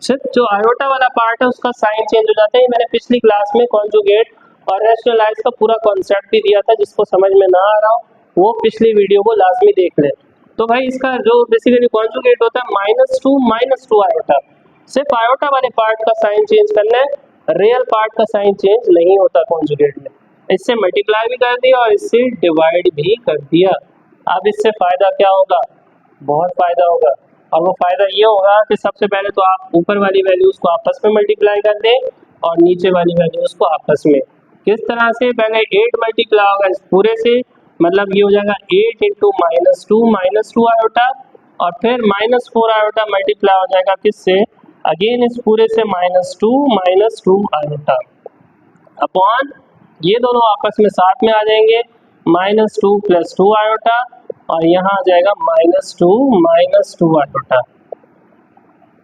Speaker 1: जब जो आयोटा वाला पार्ट है उसका साइन चेंज हो जाता है। मैंने पिछली क्लास में कॉन्जुगेट और रैशनलाइज का पूरा कॉन्सेप्ट भी दिया था, जिसको समझ में ना आ रहा हो वो पिछली वीडियो को लाजमी देख ले। तो भाई इसका जो बेसिकली कॉन्जुगेट होता है -2 आयोटा। सिर्फ आयोटा वाले पार्ट का साइन चेंज करना है, रियल पार्ट का साइन चेंज नहीं होता कॉन्जुगेट में। इससे मल्टीप्लाई भी कर दिया और इससे डिवाइड भी कर दिया। अब इससे फायदा क्या होगा, बहुत फायदा होगा। और वो फायदा ये होगा कि सबसे पहले तो आप ऊपर वाली वैल्यूज को आपस में मल्टीप्लाई कर दें और नीचे वाली वैल्यूज को आपस में। किस तरह से, पहले 8 मल्टीप्लाई होगा इस पूरे से, मतलब ये हो जाएगा 8 इंटू -2 आयोटा, और फिर -4 आयोटा मल्टीप्लाई हो जाएगा किससे, अगेन इस पूरे से -2 आयोटा अपॉन, ये दोनों आपस में साथ में आ जाएंगे, -2 + 2 आयोटा, और यहाँ आ जाएगा -2 आयोटा।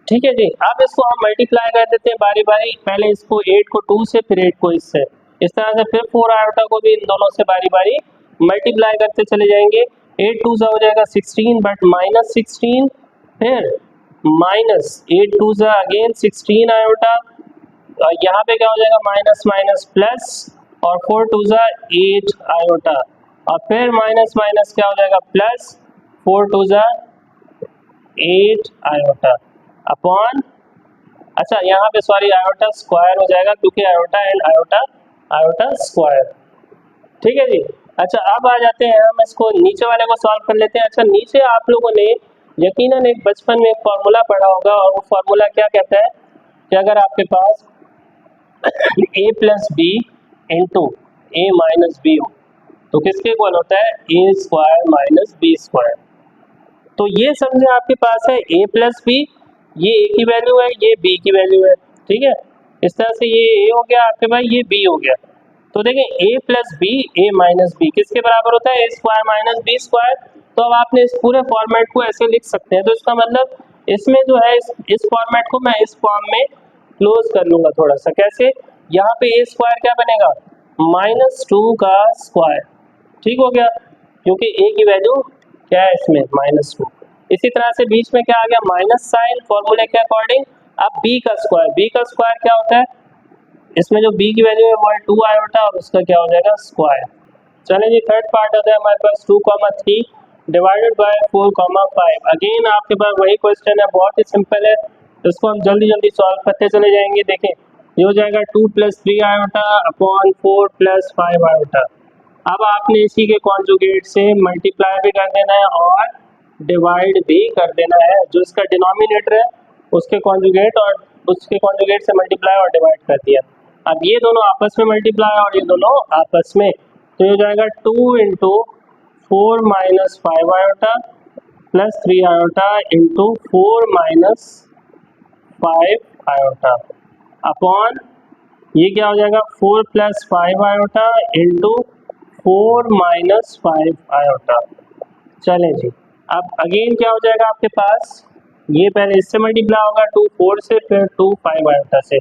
Speaker 1: ठीक है जी। अब इसको हम मल्टीप्लाई कर देते हैं बारी बारी, पहले इसको 8 को 2 से, फिर 8 को इससे, इस तरह से फिर 4 आयोटा को भी इन दोनों से बारी बारी मल्टीप्लाई करते चले जाएंगे। 8 2 हो जाएगा 16, बट -16, फिर -8 2 अगेन 16 आयोटा, और यहाँ पे क्या हो जाएगा माइनस माइनस प्लस, और 4 2 8 आयोटा, और फिर माइनस माइनस क्या हो जाएगा प्लस, 4 2 8 आयोटा अपॉन, अच्छा यहाँ पे सॉरी आयोटा स्क्वायर हो जाएगा क्योंकि आयोटा एंड आयोटा स्क्वायर। ठीक है जी। अच्छा अब आ जाते हैं हम इसको नीचे वाले को सॉल्व कर लेते हैं। अच्छा नीचे आप लोगों ने यकीनन एक बचपन में एक फार्मूला पढ़ा होगा, और वो फार्मूला क्या कहता है कि अगर आपके पास a plus B into A minus B हो तो किसके इक्वल होता है, A square minus B square. तो ये समझे आपके पास है a प्लस बी, ये a की वैल्यू है, ये b की वैल्यू है। ठीक है, इस तरह से ये a हो गया आपके भाई, ये b हो गया। तो देखें a plus B, A minus B किसके बराबर होता है, A square minus B square. तो अब आपने इस पूरे फॉर्मेट को ऐसे लिख सकते हैं। तो इसका मतलब इसमें जो है इस फॉर्मेट को मैं इस फॉर्म में क्लोज कर लूंगा थोड़ा सा। कैसे, यहाँ पे ए स्क्वायर क्या बनेगा, -2 का स्क्वायर। ठीक हो गया, क्योंकि a की वैल्यू क्या है इसमें -2। इसी तरह से बीच में क्या आ गया, माइनस साइन फॉर्मूले के अकॉर्डिंग। अब b का स्क्वायर क्या होता है, इसमें जो b की वैल्यू है वो है 2 आयोटा, और उसका क्या हो जाएगा स्क्वायर। चलिए जी, थर्ड पार्ट आता है हमारे पास 2,3 डिवाइडेड बाय 4,5। अगेन आपके पास वही क्वेश्चन है, बहुत ही सिंपल है, इसको हम जल्दी जल्दी सॉल्व करते चले जाएंगे। देखें ये हो जाएगा 2 + 3 आयोटा अपॉन 4 + 5 आयोटा। अब आपने इसी के कॉन्जुगेट से मल्टीप्लाई भी कर देना है और डिवाइड भी कर देना है। जो इसका डिनोमिनेटर है उसके कॉन्जुगेट और उसके कॉन्जुगेट से मल्टीप्लाई और डिवाइड कर दिया। अब ये दोनों आपस में मल्टीप्लाई और ये दोनों आपस में, तो ये हो जाएगा 2 into 4 - 5 iota plus 3 iota into 4 - 5 iota upon, ये क्या हो जाएगा 4 + 5 आयोटा इंटू 4 - 5 आयोटा। चलें जी, अब अगेन क्या हो जाएगा आपके पास, ये पहले इससे मल्टीप्लाई होगा 2 4 से, फिर 2 5 आयोटा से।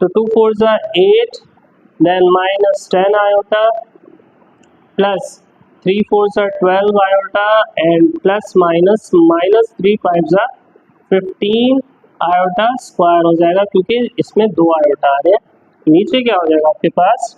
Speaker 1: तो 2 4 8, then -10 iota plus 3 4 12 iota and plus minus -3 5 15 iota square हो जाएगा, क्योंकि इसमें 2 आयोटा आ रहे हैं। नीचे क्या हो जाएगा आपके पास,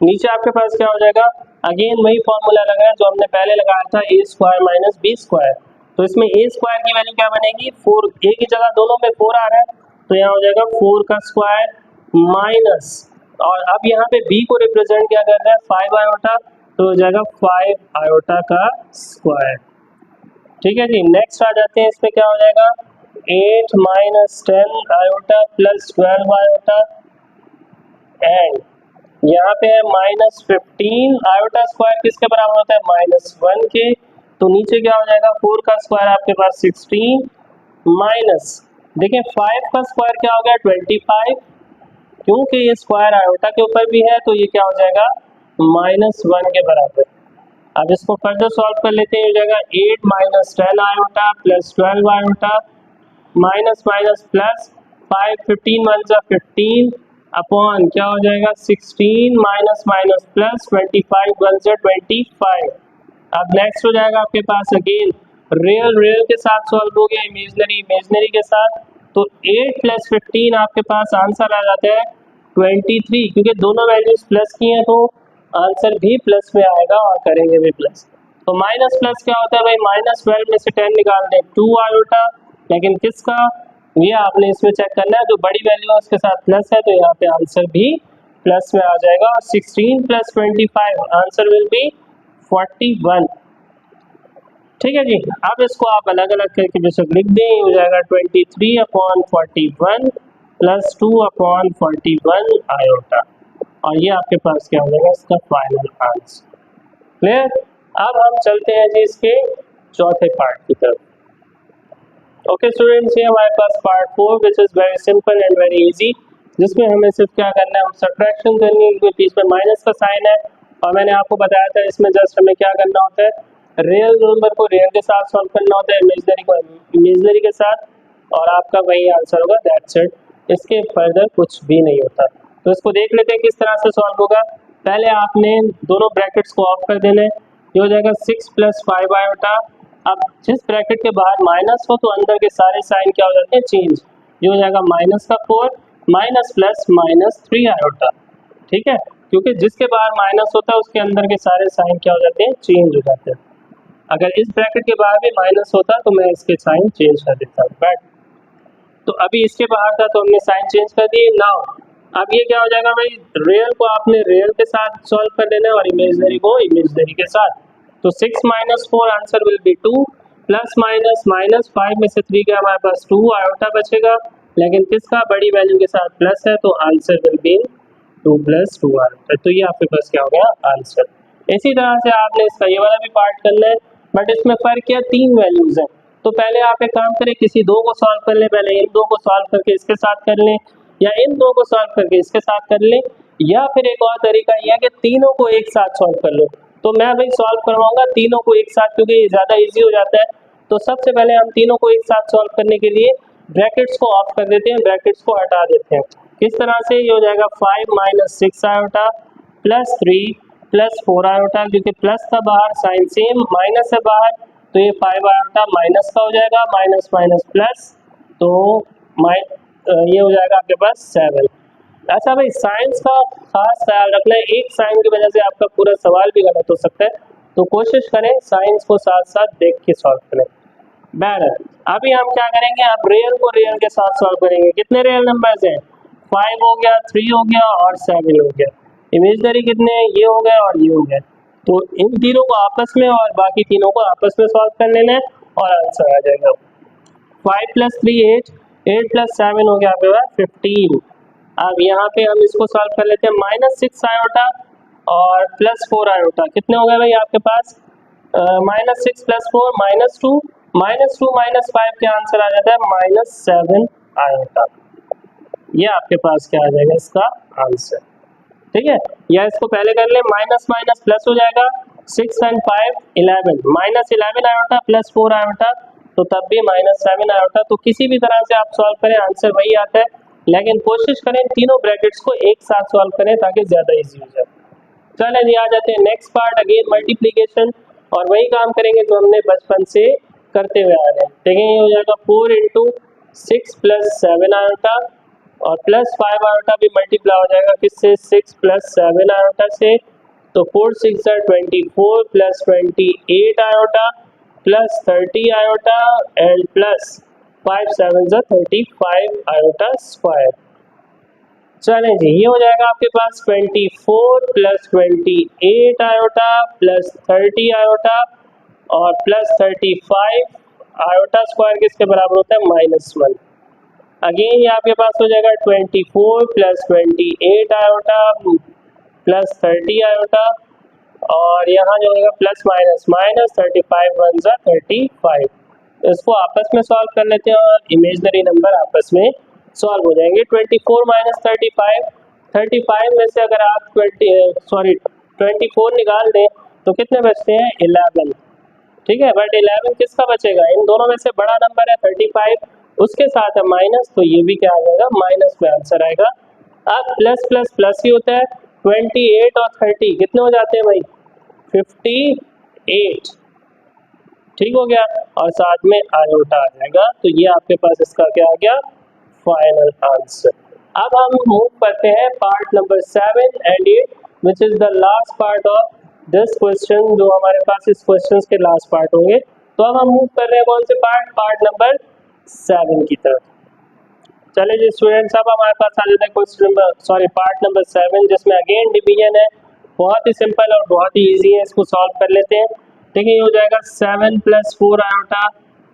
Speaker 1: नीचे आपके पास क्या हो जाएगा, अगेन वही फॉर्मूला लगा है जो हमने पहले लगाया था, ए स्क्वायर माइनस बी स्क्वायर। तो इसमें ए स्क्वायर की वैल्यू क्या बनेगी, 4, ए की जगह दोनों में 4 आ रहा है, तो यहाँ हो जाएगा 4 का स्क्वायर माइनस, और अब यहाँ पे बी को रिप्रेजेंट क्या कर रहा है 5 आयोटा, तो हो जाएगा 5 आयोटा का स्क्वायर। ठीक है जी, नेक्स्ट आ जाते हैं, इसमें क्या हो जाएगा 8 - 10 आयोटा प्लस 12 आयोटा एंड यहाँ पे है -15 आयोटा स्क्वायर किसके बराबर होता है -1 के, तो नीचे क्या हो जाएगा 4 का स्क्वायर आपके पास 16 माइनस देखिए 5 का स्क्वायर क्या हो गया 25, क्योंकि ये स्क्वायर आयोटा के ऊपर भी है तो ये क्या हो जाएगा -1 के बराबर। अब इसको फर्दर सॉल्व कर लेते हैं, हो जाएगा 8 minus 10 iota plus 12 iota minus minus plus 5 15 one जा 15 अपॉन क्या हो जाएगा 16 माइनस माइनस प्लस 25 वन जा 25। अब नेक्स्ट हो जाएगा आपके पास अगेन रियल रियल के साथ सॉल्व हो गया, इमेजनरी इमेजनरी के साथ, तो 8 प्लस 15 आपके पास आंसर आ जाता है 23, क्योंकि दोनों वैल्यूज प्लस की हैं तो आंसर भी प्लस में आएगा और करेंगे भी प्लस। तो माइनस प्लस क्या होता है भाई, -12 में से 10 निकाल दें 2 आयोटा, लेकिन किसका ये आपने इसमें चेक करना है, जो बड़ी वैल्यू है उसके साथ प्लस है तो यहाँ पे आंसर भी प्लस में आ जाएगा। और 16 प्लस 25 आंसर विल बी 41। ठीक है जी, अब इसको आप अलग अलग करके बेशक लिख दें, हो जाएगा 23/41 प्लस 2/41 आयोटा, और ये आपके पास क्या हो जाएगा इसका फाइनल आंसर। क्लियर। अब हम चलते हैं जी इसके चौथे पार्ट की तरफ। ओके स्टूडेंट्स, ये हमारे पास part 4 which is very simple and very easy, जिसमें हमें सिर्फ क्या करना है, सब्ट्रैक्शन करनी है, क्योंकि बीच में माइनस का साइन है, और मैंने आपको बताया था इसमें जस्ट हमें क्या करना होता है, रियल नंबर को रियल के साथ सॉल्व करना होता है, इमेजनरी को इमेजनरी के साथ, और आपका वही आंसर होगा, दैट्स इट। इसके फर्दर कुछ भी नहीं होता। तो इसको देख लेते हैं किस तरह से सॉल्व होगा। पहले आपने दोनों ब्रैकेट्स को ऑफ कर देना है, ये हो जाएगा 6 + 5 आयोटा। अब जिस ब्रैकेट के बाहर माइनस हो तो अंदर के सारे साइन क्या हो जाते हैं चेंज, ये हो जाएगा -4 माइनस प्लस -3 आयोटा। ठीक है, क्योंकि जिसके बाहर माइनस होता है उसके अंदर के सारे साइन क्या हो जाते हैं चेंज हो जाते हैं। अगर इस ब्रैकेट के बाहर भी माइनस होता तो मैं इसके साइन चेंज कर देता हूँ, बट तो अभी इसके बाहर था तो हमने साइन चेंज कर दिए। नाउ अब ये क्या हो जाएगा भाई, रियल को आपने रियल के साथ सॉल्व कर देना है और इमेजनरी को इमेजनरी के साथ। तो 6 - 4 answer will B 2 plus minus -5 में से 3 का हमारे पास 2 आयोटा बचेगा, लेकिन किसका बड़ी वैल्यू के साथ प्लस है तो आंसर विल बी 2 + 2 आयोटा। तो ये आपके पास क्या हो गया आंसर। इसी तरह से आपने इसका ये वाला भी पार्ट करना है, बट इसमें फर्क क्या 3 वैल्यूज है। तो पहले आप एक काम करें, किसी दो को सॉल्व कर लें, पहले इन दो को सॉल्व करके इसके साथ कर लें, या इन दो को सॉल्व करके इसके साथ कर लें, या फिर एक और तरीका यह है कि तीनों को एक साथ सॉल्व कर लो। तो मैं भाई सॉल्व करवाऊंगा तीनों को एक साथ, क्योंकि ये ज़्यादा इजी हो जाता है। तो सबसे पहले हम तीनों को एक साथ सॉल्व करने के लिए ब्रैकेट्स को ऑफ कर देते हैं, ब्रैकेट्स को हटा देते हैं। किस तरह से, ये हो जाएगा 5 - 6 आयोटा प्लस 3 + 4 आयोटा, क्योंकि प्लस था बाहर, साइन सेम, माइनस है बाहर, तो ये 5 आयोटा माइनस का हो जाएगा, माइनस माइनस प्लस, तो ये हो जाएगा आपके पास 7। अच्छा भाई, साइंस का खास ख्याल रखना है, एक साइन की वजह से आपका पूरा सवाल भी गलत हो सकता है, तो कोशिश करें साइंस को साथ साथ देख के सॉल्व करें। बहरहाल अभी हम क्या करेंगे, अब रियल को रियल के साथ सॉल्व करेंगे। कितने रियल नंबर्स हैं, 5 हो गया, 3 हो गया और 7 हो गया। इमेजनरी कितने हैं, ये हो गया और ये हो गया। तो इन तीनों को आपस में और बाकी तीनों को आपस में सॉल्व कर लेना है और आंसर आ जाएगा। 5 + 3 8, 8 + 7 हो गया आपके पास 15। अब यहाँ पे हम इसको सॉल्व कर लेते हैं, -6 आयोटा और +4 आयोटा, कितने हो गए भाई आपके पास, -6 + 4 -2, -2 -5 के आंसर आ जाता है -7 आयोटा। ये आपके पास क्या आ जाएगा इसका आंसर। ठीक है, या इसको पहले कर ले, माइनस माइनस प्लस हो जाएगा, 6 and 5 11, -11 आयोटा + 4 आयोटा, तो तब भी -7 आयोटा। तो किसी भी तरह से आप सॉल्व करें आंसर वही आता है, लेकिन कोशिश करें तीनों ब्रैकेट्स को एक साथ सॉल्व करें ताकि ज़्यादा इजी हो जाए। चलें जी, आ जाते हैं नेक्स्ट पार्ट, अगेन मल्टीप्लिकेशन, और वही काम करेंगे जो हमने बचपन से करते हुए आ रहे हैं। देखिए ये हो जाएगा 4 × 6 + 7 आयोटा, और +5 आयोटा भी मल्टीप्लाई हो जाएगा किससे, 6 + 7 आयोटा से। तो 4 × 6 = 24 + 28 iota +30 iota and +5 × 7 = 35 iota square. चलें जी, ये हो जाएगा आपके पास 24 + 28 आयोटा +30 आयोटा और +35 आयोटा स्क्वायर किसके बराबर होता है, -1। अगेन ये आपके पास हो जाएगा 24 + 28 आयोटा प्लस 30 आयोटा, और यहाँ जो होगा प्लस माइनस माइनस 35 वन ज़ा 35। इसको आपस में सॉल्व कर लेते हैं और इमेजनरी नंबर आपस में सॉल्व हो जाएंगे। 24 माइनस 35, 35 में से अगर आप 24 निकाल दें तो कितने बचते हैं 11। ठीक है, बट 11 किसका बचेगा, इन दोनों में से बड़ा नंबर है 35, उसके साथ है माइनस, तो ये भी क्या आ जाएगा माइनस में आंसर आएगा। अब प्लस प्लस प्लस ही होता है, 28 और 30 कितने हो जाते हैं भाई 58। ठीक हो गया, और साथ में आयोटा आ जाएगा, तो ये आपके पास इसका क्या आ गया फाइनल आंसर। अब हम मूव करते हैं part number 7 and 8 which is the last part of this question, जो हमारे पास इस क्वेश्चन के लास्ट पार्ट होंगे। तो अब हम मूव कर रहे हैं कौन से पार्ट नंबर 7 की तरफ। चलिए जी स्टूडेंट्स, अब हमारे पास आ जाता है क्वेश्चन नंबर पार्ट नंबर 7, जिसमें अगेन डिवीजन है, बहुत ही सिंपल और बहुत ही इजी है, इसको सॉल्व कर लेते हैं। देखिए ये हो जाएगा 7 + 4 आयोटा,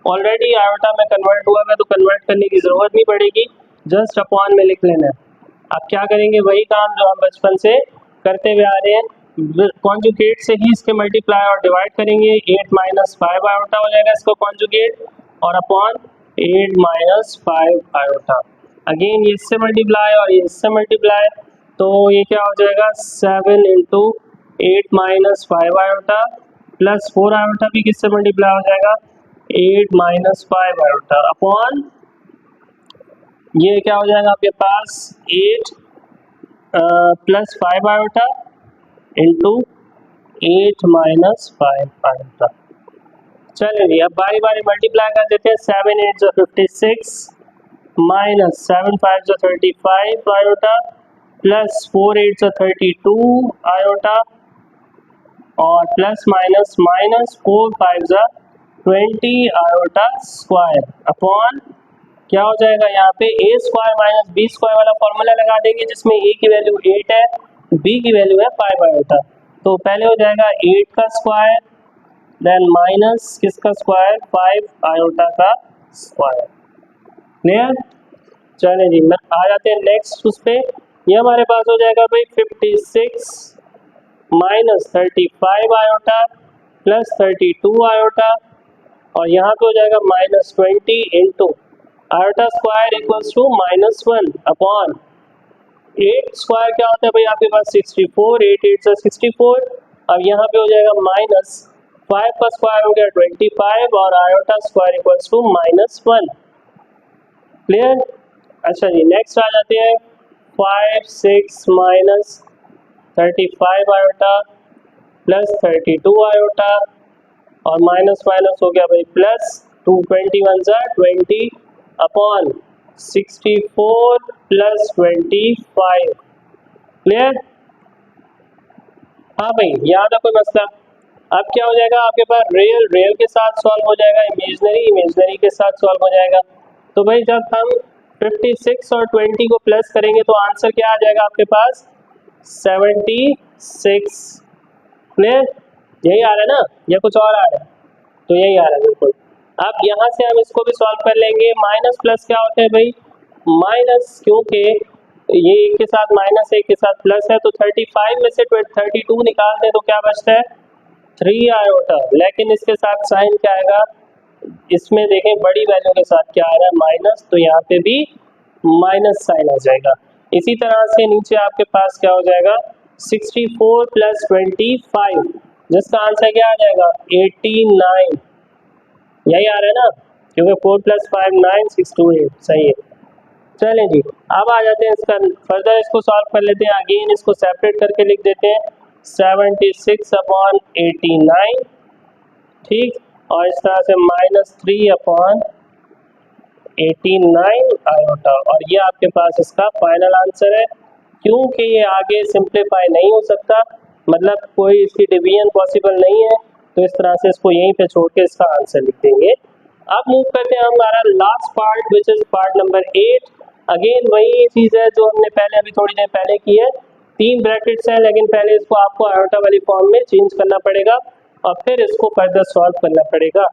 Speaker 1: ऑलरेडी आयोटा में कन्वर्ट हुआ है तो कन्वर्ट करने की जरूरत नहीं पड़ेगी, जस्ट अपॉन में लिख लेना है। अब क्या करेंगे, वही काम जो हम बचपन से करते हुए आ रहे हैं, कॉन्जुगेट से ही इसके मल्टीप्लाई और डिवाइड करेंगे। 8 - 5 आयोटा हो जाएगा इसको कॉन्जुगेट, और अपॉन 8 - 5 आयोटा, अगेन ये इससे मल्टीप्लाई और ये इससे मल्टीप्लाई, तो ये क्या हो जाएगा 7 × 8 - 5 आयोटा प्लस 4 आयोटा भी किससे मल्टीप्लाई हो जाएगा 8 - 5 आयोटा, अपॉन ये क्या हो जाएगा आपके पास 8 + 5 आयोटा इंटू 8 - 5 आयोटा। चलिए जी अब बारी बारी मल्टीप्लाई कर देते हैं। 7 8 = 56 माइनस 7 5 = 35 आयोटा प्लस 4 8 = 32 आयोटा, और plus minus minus 4 5 = 20 iota square, upon क्या हो जाएगा यहाँ पे a² - b² वाला फॉर्मूला लगा देंगे, जिसमें a की वैल्यू 8 है, b की वैल्यू है 5 आयोटा। तो पहले हो जाएगा 8 का स्क्वायर, देन माइनस किसका स्क्वायर 5 आयोटा का स्क्वायर। क्लियर, चलिए जी मैं आ जाते हैं नेक्स्ट उस पे। ये हमारे पास हो जाएगा भाई 56 - 35 आयोटा प्लस 32 आयोटा, और यहाँ पे हो जाएगा -20 into iota square equals to -1 upon 8 square क्या होता है भाई आपके पास 64, 8 8 = 64। अब यहाँ पे हो जाएगा माइनस 5 का स्क्वायर हो गया 25, और iota square equals to -1। Clear, अच्छा जी नेक्स्ट आ जाते हैं 5 6 - 35 आयोटा प्लस 32 आयोटा, और माइनस माइनस हो गया भाई प्लस 2 21 = 20 अपॉन 64 प्लस 25। क्लियर, हाँ भाई यहाँ था कोई मसला। अब क्या हो जाएगा आपके पास रियल रियल के साथ सॉल्व हो जाएगा, इमेजनरी इमेजनरी के साथ सॉल्व हो जाएगा। तो भाई जब हम 56 और 20 को प्लस करेंगे तो आंसर क्या आ जाएगा आपके पास 76। क्लियर, यही आ रहा है ना या कुछ और आ रहा है, तो यही आ रहा है बिल्कुल। अब यहाँ से हम इसको भी सॉल्व कर लेंगे। माइनस प्लस क्या होता है भाई माइनस, क्योंकि ये एक के साथ माइनस एक के साथ प्लस है, तो 35 में से 32 निकाल दें तो क्या बचता है 3 आयोटा, लेकिन इसके साथ साइन क्या आएगा, इसमें देखें बड़ी वैल्यू के साथ क्या आ रहा है माइनस, तो यहाँ पे भी माइनस साइन आ जाएगा। इसी तरह से नीचे आपके पास क्या हो जाएगा 64 प्लस 25, जिसका आंसर क्या आ जाएगा 89। यही आ रहा है ना, क्योंकि 4 + 5 9 6 2 8 सही है। चलें जी अब आ जाते हैं इसका फर्दर, इसको सॉल्व कर लेते हैं। अगेन इसको सेपरेट करके लिख देते हैं 76/89, ठीक, और इस तरह से -3/89 आयोटा, और ये आपके पास इसका फाइनल आंसर है। क्योंकि ये आगे सिंप्लीफाई नहीं हो सकता, मतलब कोई इसकी डिवीजन पॉसिबल नहीं है, तो इस तरह से इसको यहीं पे छोड़ के इसका आंसर लिख देंगे। अब मूव करते हैं हमारा last part which is part number 8। Again वही चीज़ है जो हमने पहले अभी थोड़ी देर पहले की है, 3 ब्रैकेट्स हैं, लेकिन पहले इसको आपको आयोटा वाली फॉर्म में चेंज करना पड़ेगा और फिर इसको फर्दर सॉल्व करना पड़ेगा।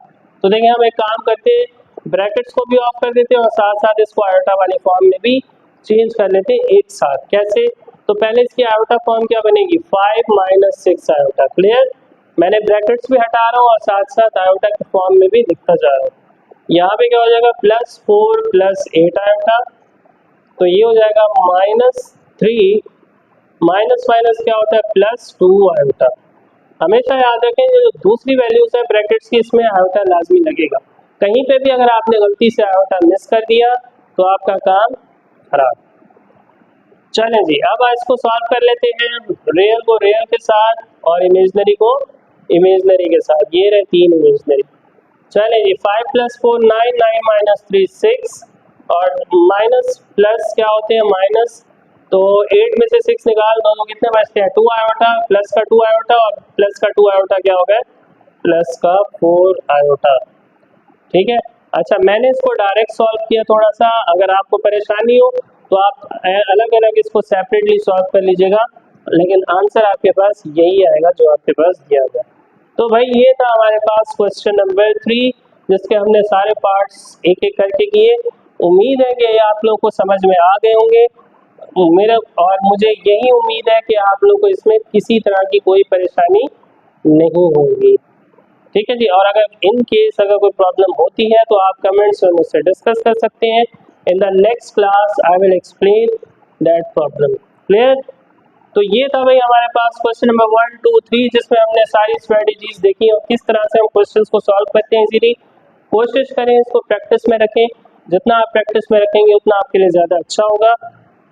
Speaker 1: तो देखिए हम एक काम करते हैं, ब्रैकेट्स को भी ऑफ कर देते हैं और साथ साथ इसको आयोटा वाली फॉर्म में भी चेंज कर लेते हैं एक साथ। कैसे, तो पहले इसकी आयोटा फॉर्म क्या बनेगी 5 माइनस 6 आयोटा। क्लियर, मैंने ब्रैकेट्स भी हटा रहा हूँ और साथ साथ आयोटा के फॉर्म में भी लिखता जा रहा हूँ। यहाँ पे क्या हो जाएगा +4 + 8 आयोटा, तो ये हो जाएगा -3 माइनस माइनस क्या होता है +2 आयोटा। हमेशा याद रखें जो दूसरी वैल्यूज है ब्रैकेट्स की इसमें आयोटा लाजमी लगेगा। कहीं पे भी अगर आपने गलती से आयोटा मिस कर दिया तो आपका काम खराब। चलें जी, अब इसको सॉल्व कर लेते हैं। रियल को रियल के साथ और इमेजनरी को इमेजनरी के साथ। ये रहे 3 इमेजनरी। चलें जी, 5 + 4 9, 9 - 3 6 और माइनस प्लस क्या होते हैं माइनस, तो 8 में से 6 निकाल दो तो कितने बचते हैं 2 आयोटा, प्लस का 2 आयोटा और प्लस का 2 आयोटा क्या हो गया प्लस का 4 आयोटा। ठीक है, अच्छा मैंने इसको डायरेक्ट सॉल्व किया थोड़ा सा, अगर आपको परेशानी हो तो आप अलग अलग इसको सेपरेटली सॉल्व कर लीजिएगा, लेकिन आंसर आपके पास यही आएगा जो आपके पास दिया गया। तो भाई ये था हमारे पास क्वेश्चन नंबर 3 जिसके हमने सारे पार्ट्स एक एक करके किए। उम्मीद है कि आप लोगों को समझ में आ गए होंगे मेरा, और मुझे यही उम्मीद है कि आप लोगों को इसमें किसी तरह की कोई परेशानी नहीं होगी। ठीक है जी, और अगर इन केस अगर कोई प्रॉब्लम होती है तो आप कमेंट्स में मुझसे डिस्कस कर सकते हैं। In the next class I will explain that problem. Clear, तो ये था भाई हमारे पास क्वेश्चन नंबर 1 2 3 जिसमें हमने सारी स्ट्रेटजीज देखी और किस तरह से हम क्वेश्चंस को सॉल्व करते हैं इजीली। कोशिश करें इसको प्रैक्टिस में रखें, जितना आप प्रैक्टिस में रखेंगे उतना आपके लिए ज़्यादा अच्छा होगा।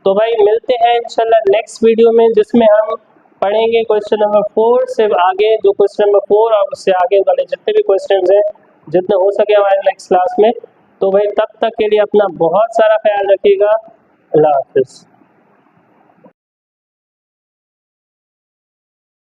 Speaker 1: तो भाई मिलते हैं इंशाल्लाह नेक्स्ट वीडियो में जिसमें हम पढ़ेंगे क्वेश्चन नंबर 4 से आगे, जो क्वेश्चन नंबर 4 और उससे आगे वाले जितने भी क्वेश्चन हैं जितने हो सके हमारे नेक्स्ट क्लास में। तो भाई तब तक के लिए अपना बहुत सारा ख्याल रखिएगा। अल्लाह हाफिज़।